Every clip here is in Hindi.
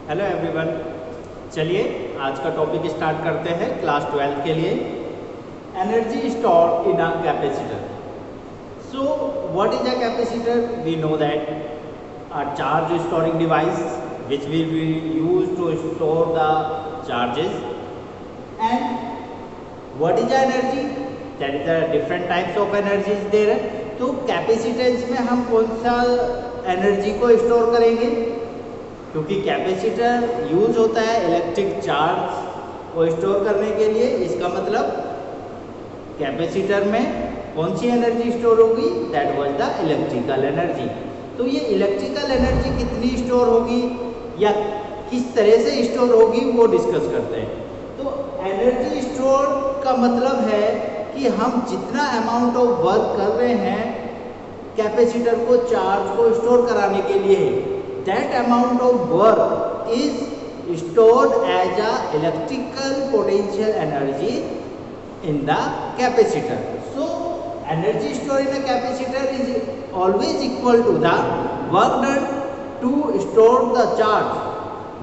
हेलो एवरीवन, चलिए आज का टॉपिक स्टार्ट करते हैं क्लास 12 के लिए। Energy store in a capacitor. So what is a capacitor? We know that a charge storing device which will be used to store the charges. And what is the energy? That is the different types of energies there. तो कैपेसिटेंस में हम कौन सा एनर्जी को स्टोर करेंगे? क्योंकि कैपेसिटर यूज होता है इलेक्ट्रिक चार्ज को स्टोर करने के लिए। इसका मतलब कैपेसिटर में कौन सी एनर्जी स्टोर होगी? That was the electrical energy. तो ये इलेक्ट्रिकल एनर्जी कितनी स्टोर होगी या किस तरह से स्टोर होगी वो डिस्कस करते हैं। तो एनर्जी स्टोर का मतलब है कि हम जितना अमाउंट ऑफ वर्क कर रहे हैं कैपेसिटर को चार्ज को स्टोर कराने के लिए, that amount of work is stored as a electrical potential energy in the capacitor. So energy stored in a capacitor is always equal to the work done to store the charge,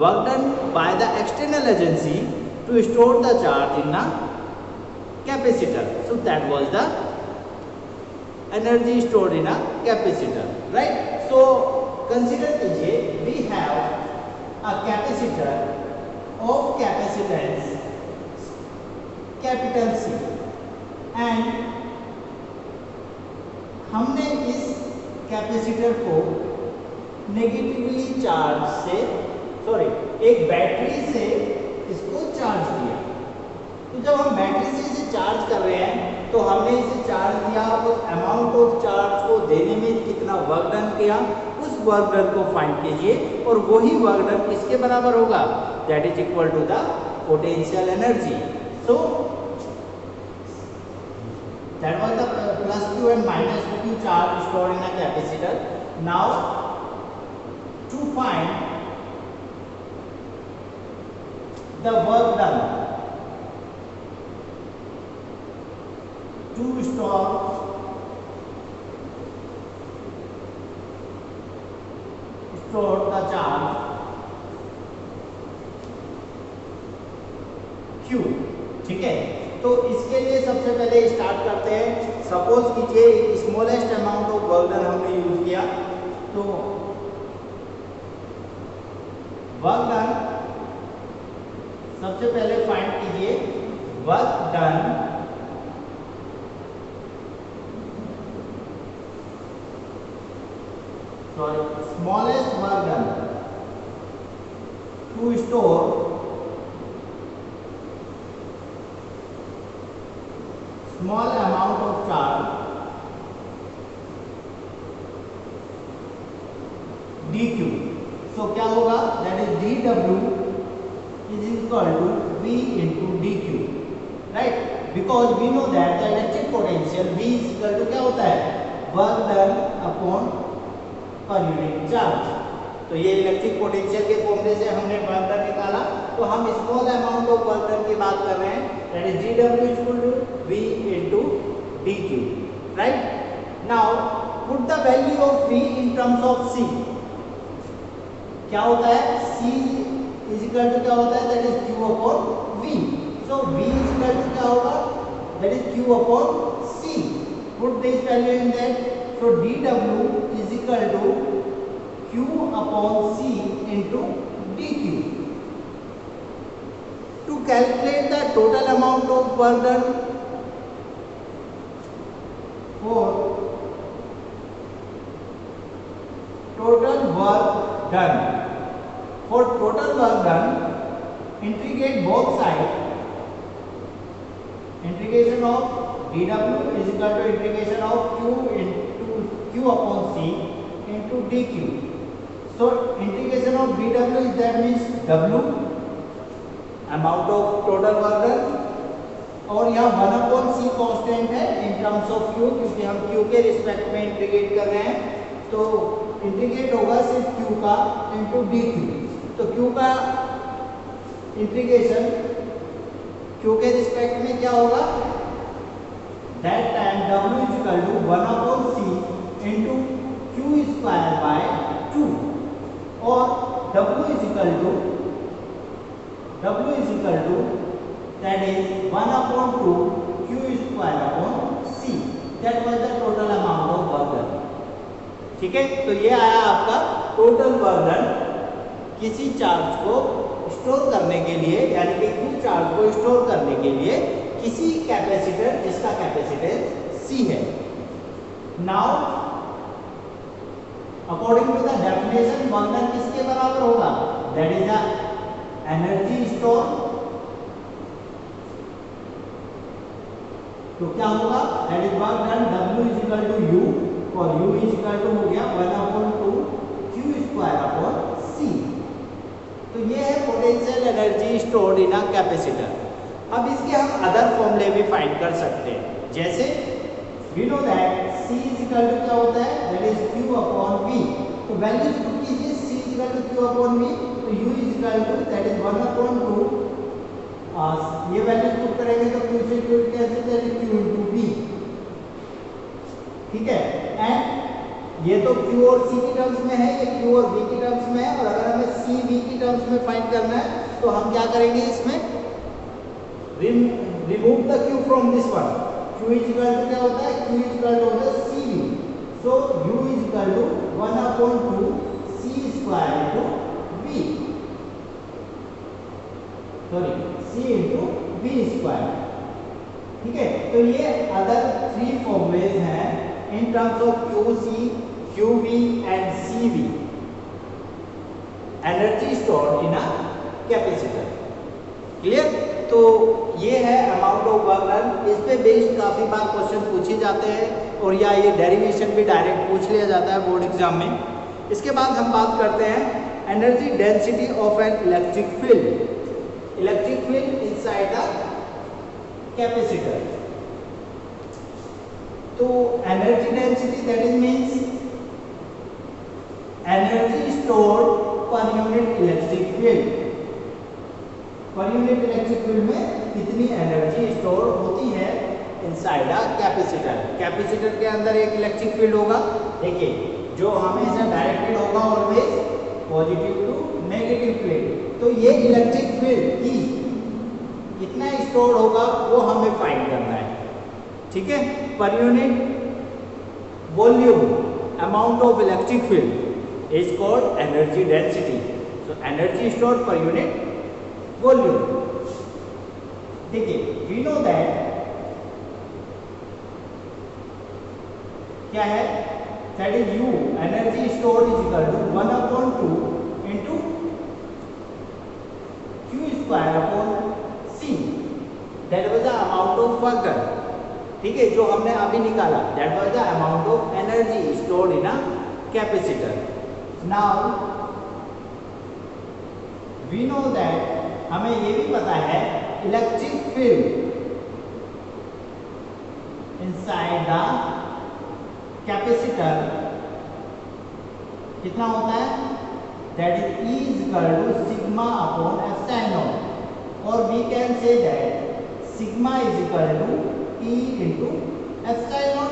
work done by the external agency to store the charge in a capacitor. So that was the energy stored in a capacitor, right? So consider कीजिए, we have a capacitor of capacitance capital C and हमने इस कैपेसिटर को नेगेटिवली एक बैटरी से इसको चार्ज किया। तो जब हम बैटरी से इसे चार्ज कर रहे हैं तो हमने इसे चार्ज किया, उस अमाउंट ऑफ चार्ज को देने में कितना वर्क डन किया उस वर्क डन को फाइंड कीजिए और वही वर्क डन किसके बराबर होगा? That is equal to the potential energy. So that was the plus q and minus q charge stored in a capacitor. Now to find the work done to store the charge Q। ठीक है, तो इसके लिए सबसे पहले स्टार्ट करते हैं। सपोज कीजिए smallest amount of work done हमने यूज किया, तो वर्क डन सबसे पहले फाइंड कीजिए। Work done smallest work done to store small amount of charge dq। so क्या होगा? that is dw is equal to v into dq, right? because we know that the electric potential v is equal to क्या होता है? work done upon per unit charge. तो ये इलेक्ट्रिक पोटेंशियल के फॉर्मूले से हमने वर्क डन निकाला। तो हम small amount of work done की बात कर रहे हैं, that is dw equal to v into dq, right? Now put the value of v in terms of c। क्या होता है? c इज इक्वल टू क्या होता है? That is q upon v। So v is equal to क्या होगा? That is q upon c। Put this value in that. So dw is equal to q upon c into dq. To calculate the total amount of work done for total work done, integrate both sides. Integration of dw is equal to integration of q upon c into dq. So integration of dw is that means w amount of total work done, और यहाँ 1 upon c कांस्टेंट है इन टर्म्स ऑफ q, क्योंकि हम q के रिस्पेक्ट में इंटीग्रेट कर रहे हैं। तो इंटीग्रेट होगा सिर्फ q का इनटू dq। तो q का इंटीग्रेशन q के रिस्पेक्ट में क्या होगा? That time w is equal to 1 upon c into q square by 2 और w W is equal to that is 1/2 Q square upon C. That was the total amount of work done. ठीक है, तो ये आया आपका टोटल वर्क डन किसी चार्ज को स्टोर करने के लिए, यानी कि Q चार्ज को स्टोर करने के लिए किसी कैपेसिटर जिसका कैपेसिटेंस C है. Now according to the definition work done किसके बराबर होगा? That is the energy store. तो क्या होगा? That is work done W is equal to U और U इज इक्वल टू हो गया 1/2 Q स्क्वायर अपॉन C. तो ये है potential energy stored in a capacitor. अब इसके हम अदर फॉर्मूले भी फाइंड कर सकते हैं. जैसे we know that C is equal to क्या होता है? That is Q upon V. तो वैल्यूज पुट कीजिए. C is equal to Q upon V. तो U is equal to that is 1/2. ये वैल्यू पुट करेंगे तो Q से Q कैसे? That is Q into V. ठीक है. एंड ये तो Q और C की टर्म्स में है, ये Q और V की टर्म्स में है. और अगर हमें C V की टर्म्स में फाइंड करना है तो हम क्या करेंगे? इसमें remove the Q from this one. Q is equal to क्या होता है? Q इज इक्वल टू होता है CV. So U is equal to 1/2 C square into V. Sorry, C into V square. ठीक है. तो ये अदर 3 फॉर्मूलेज हैं in terms of QC, QV and CV, energy stored in a capacitor. Clear? तो ये है अमाउंट ऑफ वर्क डन. इस पे बेस्ड काफी बार क्वेश्चन पूछे जाते हैं और या ये डेरिवेशन भी डायरेक्ट पूछ लिया जाता है बोर्ड एग्जाम में. इसके बाद हम बात करते हैं energy density of an electric field. Electric field inside the capacitor. तो energy density that is means energy stored per unit electric field. Per unit electric field में कितनी एनर्जी स्टोर होती है इनसाइड अ कैपेसिटर. कैपेसिटर के अंदर एक इलेक्ट्रिक फील्ड होगा. देखिए, जो हमेशा डायरेक्टेड होगा always positive to negative plate. तो ये इलेक्ट्रिक फील्ड की कितना स्टोर होगा वो हमें फाइंड करना है. ठीक है. Per unit volume amount of electric field is called energy density. So energy stored per unit volume. देखिए, वी नो दैट क्या है? That is U energy stored is equal to 1/2 into Q square upon C. That was the amount of work done. ठीक है, जो हमने अभी निकाला. That was the amount of energy stored in a capacitor. Now we know that हमें ये भी पता है electric field inside the capacitor कितना होता है? That is E is equal to sigma upon epsilon. और we can say that sigma is equal to E into epsilon.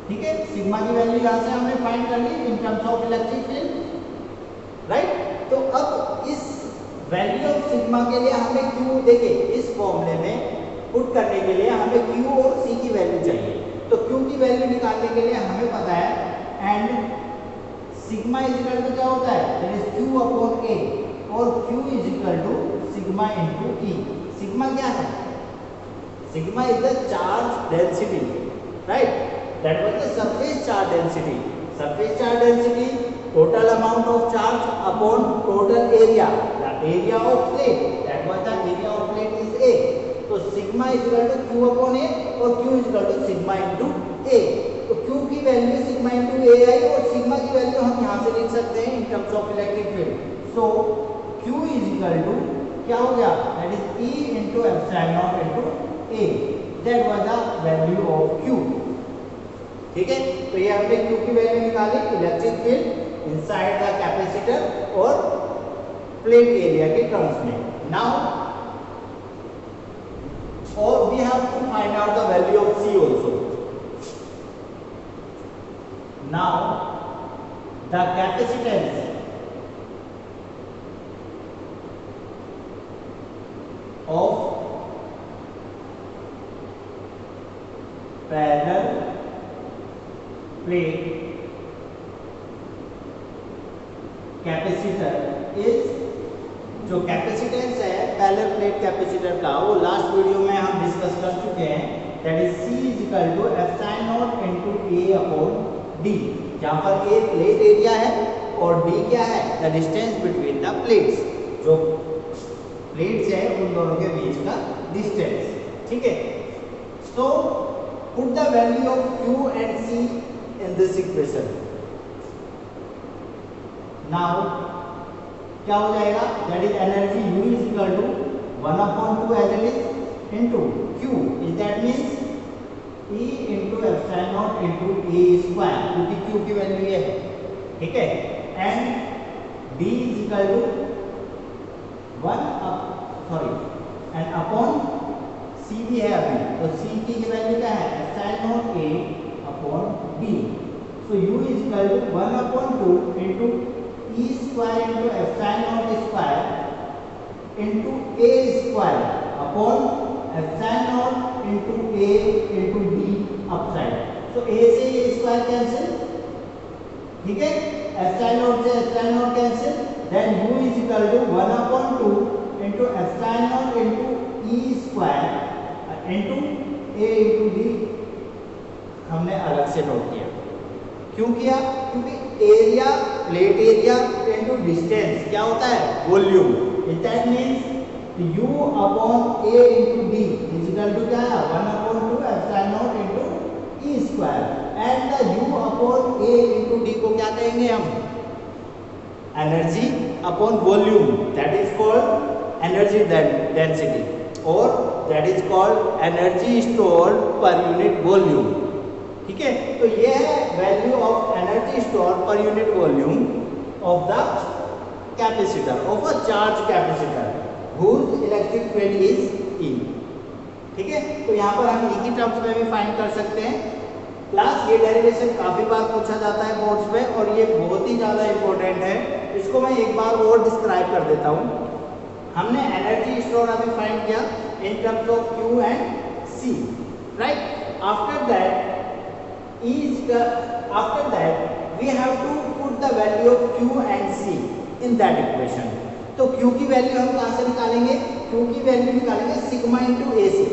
ठीक है. सिग्मा की वैल्यू यहां से हमने फाइंड कर ली in terms of electric field. Right. तो अब इस वैल्यू ऑफ सिग्मा के लिए हमें Q, देखिए इस फॉर्मूले में पुट करने के लिए हमें Q और C की वैल्यू चाहिए. तो Q की वैल्यू निकालने के लिए हमें पता है and sigma is equal to क्या होता है? That is Q upon A. और Q is equal to sigma into E. Sigma क्या है? Sigma is the charge density. Right. That was the surface charge density. Surface charge density total amount of charge upon total area. The area of plate, that was the area of plate is A. तो sigma is equal to Q upon A और Q is equal to sigma into A. तो Q की वैल्यू sigma into A आई और sigma की वैल्यू हम यहाँ से लिख सकते हैं in terms of electric field. So Q is equal to क्या हो गया? That is E into epsilon into A. That was the value of Q. ठीक है. तो ये हमने Q की वैल्यू निकाली electric field inside the capacitor और plate area के terms में. Now, or we have to find out the value of C also. Now, the capacitance plate capacitor is, जो कैपेसिटेंस है पैरेलल प्लेट कैपेसिटर का, वो लास्ट वीडियो में हम डिस्कस कर चुके हैं, that is C is equal to epsilon not into A upon D, जहां पर A प्लेट एरिया है और D क्या है, the distance between the plates, जो प्लेट्स है उन दोनों के बीच का डिस्टेंस, ठीक है। So put the value of Q and C in this equation. Now क्या हो जाएगा, that is energy U is equal to 1/2 as it is into Q, is that means E into epsilon not into A square, क्योंकि Q की वैल्यू ये है, ठीक है। And D is equal to 1 and upon C भी है अभी, तो C की वैल्यू क्या है, epsilon naught A upon D। So U is equal to 1/2 into E square into epsilon naught square into A square upon epsilon not into A into D upside. सो A से ये स्क्वायर कैंसिल, ठीक है, एप्सिलॉन नॉट से epsilon naught cancel, then U is equal to 1/2 into epsilon not into E square into A into D हमने अलग से नोट किया। क्यों किया, क्योंकि area, plate area into distance क्या होता है, volume, that means U upon A into D is equal to क्या है, 1/2 epsilon not into E square, and the U upon A into D को क्या कहेंगे हम, energy upon volume, that is called energy density, और that is called energy stored per unit volume, ठीक है। तो ये है value of energy store per unit volume of the capacitor, of a charge capacitor whose electric field is E, ठीक है। तो यहाँ पर हम E की टर्म्स में भी फाइंड कर सकते हैं। क्लास ये डेरिवेशन काफी बार पूछा जाता है बोर्ड्स में, और ये बहुत ही ज्यादा इंपॉर्टेंट है, इसको मैं एक बार और डिस्क्राइब कर देता हूँ। हमने एनर्जी स्टोर अभी फाइंड किया इन terms of Q and C, right. After that we have to put the value of Q and C in that equation। तो Q की वैल्यू हम कहां से निकालेंगे, Q की वैल्यू निकालेंगे सिग्मा इनटू A से,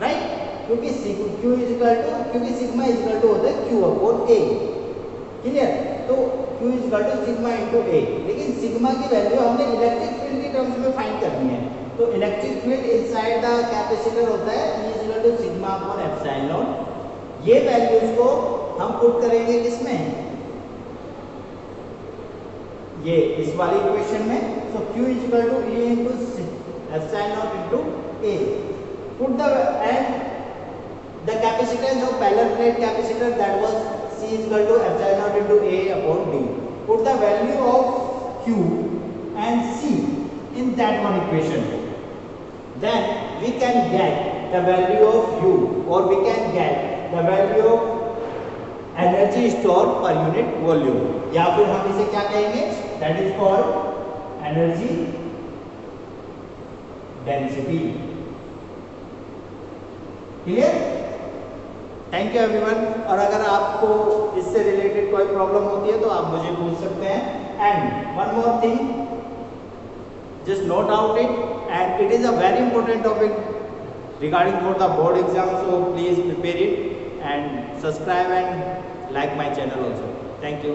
राइट, क्योंकि Q इज इक्वल टू, क्योंकि सिग्मा इज इक्वल टू होता है Q अपॉन A, क्लियर। तो Q is equal to sigma into A, लेकिन सिग्मा की वैल्यू हमने इलेक्ट्रिक फील्ड की टर्म्स में फाइंड करनी है। तो electric field inside the capacitor होता है E is equal to sigma upon epsilon not. ये वैल्यूज को हम पुट करेंगे किसमें, ये इस वाली इक्वेशन में। So Q is equal to E into epsilon not into A, put the and the capacitance of parallel plate capacitor, that was C is equal to epsilon not into A upon D, put the value of Q and C in that one equation, then we can get the value of U, or we can get the value of energy stored per unit volume, या फिर हम इसे क्या कहेंगे, that is called energy density, clear. Thank you everyone. और अगर आपको इससे रिलेटेड कोई प्रॉब्लम होती है तो आप मुझे पूछ सकते हैं। And one more thing, just note out it, and it is a very important topic regarding for the board exam, so please prepare it and subscribe and like my channel also. Thank you.